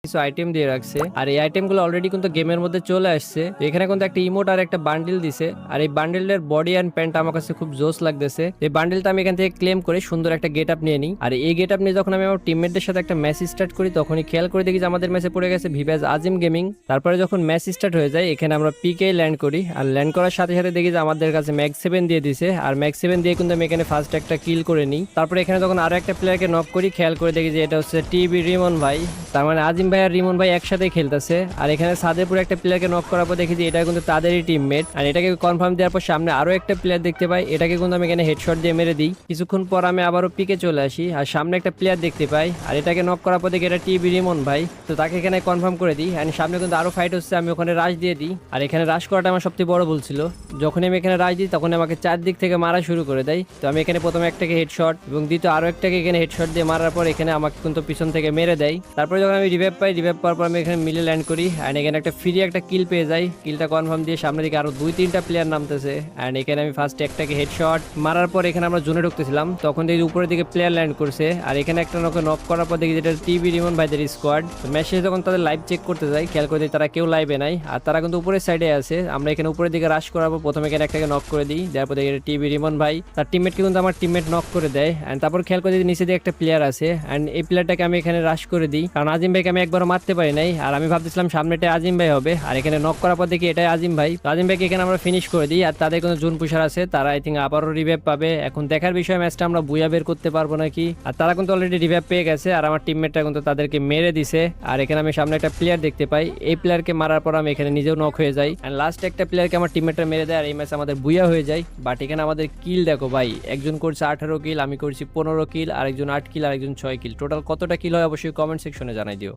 কিছু আইটেম দিয়ে রাখছে, আর এই আইটেমগুলো অলরেডি কিন্তু গেমের মধ্যে চলে আসছে। এখানে কিন্তু একটা ইমোট আর একটা বান্ডিল দিছে, আর এই বান্ডিলের বডি এন্ড প্যান্ট আমার কাছে খুব জোস লাগতেছে। এই বান্ডিলটা আমি এখান থেকে ক্লেম করে সুন্দর একটা গেট আপ নিয়ে নিই। আর এই গেট আপ নিয়ে যখন আমি আমার টিমমেটদের সাথে একটা ম্যাচ স্টার্ট করি, তখনই খেয়াল করে দেখি যে আমাদের ম্যাচে পড়ে গেছে ভিভাজ আজিম গেমিং। তারপরে যখন ম্যাচ স্টার্ট হয়ে যায়, এখানে আমরা পিকে ল্যান্ড করি, আর ল্যান্ড করার সাথে সাথে দেখি যে আমাদের কাছে ম্যাক্স 7 দিয়ে দিছে, আর ম্যাক্স 7 দিয়ে কিন্তু আমি এখানে ফার্স্ট একটা কিল করে নিই। তারপরে এখানে যখন আরো একটা প্লেয়ারকে নক করি, খেয়াল করে দেখি যে এটা হচ্ছে টিবি রিমন ভাই। তার মানে আজিম ভাই আর রিমন ভাই একসাথে খেলতেছে। আর এখানে সাদেপুর একটা প্লেয়ারকে নক করার পর দেখি যে এটা কিন্তু তাদেরই টিমমেট। আর এটাকে কনফার্ম দেওয়ার পর সামনে আরো একটা প্লেয়ার দেখতে পাই, এটাকে কিন্তু আমি এখানে হেডশট দিয়ে মেরে দিই। কিছুক্ষণ পর আমি আবারও পিকে চলে আসি, আর সামনে একটা প্লেয়ার দেখতে পাই, আর এটাকে নক করার পর দেখি এটা টিবি রিমন ভাই। তো তাকে এখানে কনফার্ম করে দিই, আর সামনে কিন্তু আরো ফাইট হচ্ছে, আমি ওখানে রাশ দিয়ে দিই। আর এখানে রাশ করাটা আমার সবচেয়ে বড় ভুল ছিল। যখন আমি এখানে রাশ দিই, তখন আমাকে চারদিক থেকে মারা শুরু করে দেয়। তো আমি এখানে প্রথমে একটাকে হেডশট এবং দ্বিতীয় আরো একটাকে এখানে হেডশট দিয়ে মারার পর এখানে আমাকে কিন্তু পিছন থেকে মেরে দেয়। তারপরে যখন আমি রিভাইভ পাই, রিভাইভ পাওয়ার পর আমি এখানে মিলে ল্যান্ড করি, অ্যান্ড এখানে একটা ফ্রি একটা কিল পেয়ে যাই। কিলটা কনফার্ম দিয়ে সামনের দিকে আরো 2-3টা প্লেয়ার নামতেছে, অ্যান্ড এখানে আমি ফার্স্ট একটাকে হেডশট মারার পর এখানে আমরা জোনে ঢুকতেছিলাম, তখন দেখি উপরের দিকে প্লেয়ার ল্যান্ড করছে। আর এখানে একটা নক করার পর দেখি যেটা টিবি রিমন ভাইদের স্কোয়াড। ম্যাচে যখন তাদের লাইভ চেক করতে যাই, খেয়াল করে দিই তারা কেউ লাইভে নাই, আর তারা কিন্তু উপরের সাইডে আছে। আমরা এখানে উপরের দিকে রাশ করার পর প্রথমে এখানে একটাকে নক করে দিই, তারপর দেখি টিবি রিমন ভাই তার টিমমেটকে কিন্তু আমার টিমমেট নক করে দেয়। এন্ড তারপর খেয়াল করে দিই নিচে দিয়ে একটা প্লেয়ার আছে, এন্ড এই প্লেয়ারটাকে আমি এখানে রাশ করে দিই, কারণ আজিম ভাইকে আমি একবারও মারতে পারি নাই। আর আমি ভাবতেছিলাম সামনেটা আজিম ভাই হবে, আর এখানে নক করার পর দেখি এটাই আজিম ভাই। তো আজিম ভাইকে এখানে আমরা ফিনিশ করে দিই, আর তাদের কোনো জোন পুষার আছে, তারা আই থিঙ্ক আবারও রিভাইভ পাবে। এখন দেখার বিষয় ম্যাচটা আমরা বুয়া বের করতে পারবো নাকি। আর তারা কিন্তু অলরেডি রিভাইভ পেয়ে গেছে, আর আমার টিমমেটটা কিন্তু তাদেরকে মেরে দিছে। আর এখানে আমি সামনে একটা প্লেয়ার দেখতে পাই, এই প্লেয়ারকে মারার পর আমি এখানে নিজেও নক হয়ে যাই, এন্ড লাস্ট একটা প্লেয়ারকে আমার টিমমেটটা মেরে দেয়, আর এই ম্যাচ আমাদের বুয়া হয়ে যায়। বাট এখানে আমাদের কিল দেখো ভাই, একজন করছে 18 কিল, আমি করছি 15 কিল, আরেকজন 8 কিল, আরেকজন 6 কিল। টোটাল কতটা কিল হয় অবশ্যই কমেন্ট সেকশনে জানাই দিও।